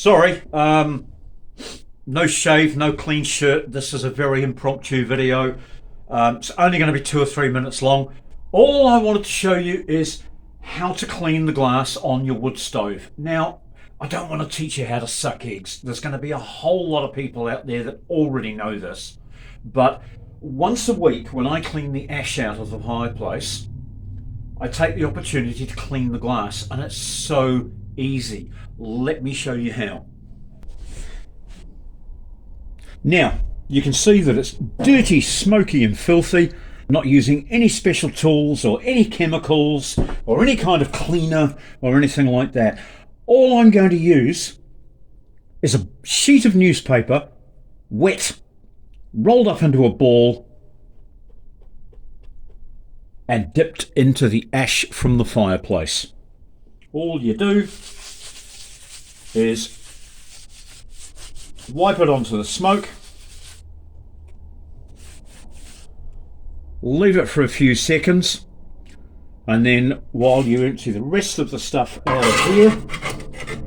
Sorry, no shave, no clean shirt. This is a very impromptu video. It's only going to be 2 or 3 minutes long. All I wanted to show you is how to clean the glass on your wood stove. Now, I don't want to teach you how to suck eggs. There's going to be a whole lot of people out there that already know this. But once a week, when I clean the ash out of the fireplace, I take the opportunity to clean the glass, and it's so easy. Let me show you how. Now, you can see that it's dirty, smoky and filthy, not using any special tools or any chemicals or any kind of cleaner or anything like that. All I'm going to use is a sheet of newspaper, wet, rolled up into a ball and dipped into the ash from the fireplace. All you do is wipe it onto the smoke, leave it for a few seconds, and then while you empty the rest of the stuff out of here,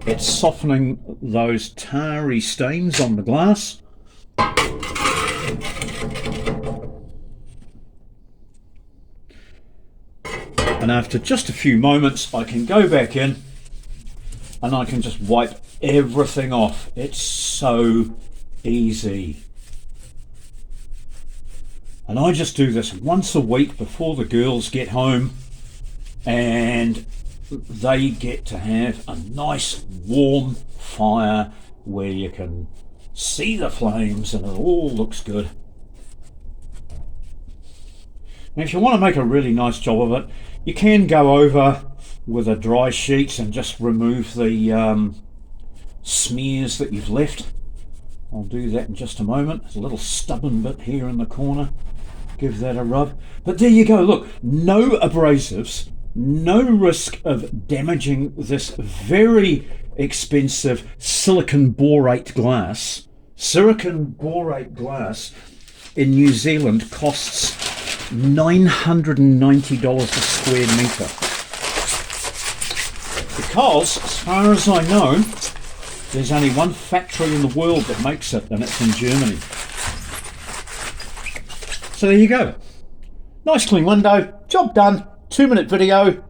it's softening those tarry stains on the glass. And after just a few moments, I can go back in and I can just wipe everything off. It's so easy. And I just do this once a week before the girls get home, and they get to have a nice warm fire where you can see the flames and it all looks good. Now, if you want to make a really nice job of it, you can go over with a dry sheet and just remove the smears that you've left. I'll do that in just a moment. There's a little stubborn bit here in the corner. Give that a rub. But there you go. Look, no abrasives, no risk of damaging this very expensive silicon borate glass. Silicon borate glass in New Zealand costs $990 a square metre. Because, as far as I know, there's only one factory in the world that makes it, and it's in Germany. So there you go. Nice clean window, job done, 2-minute video.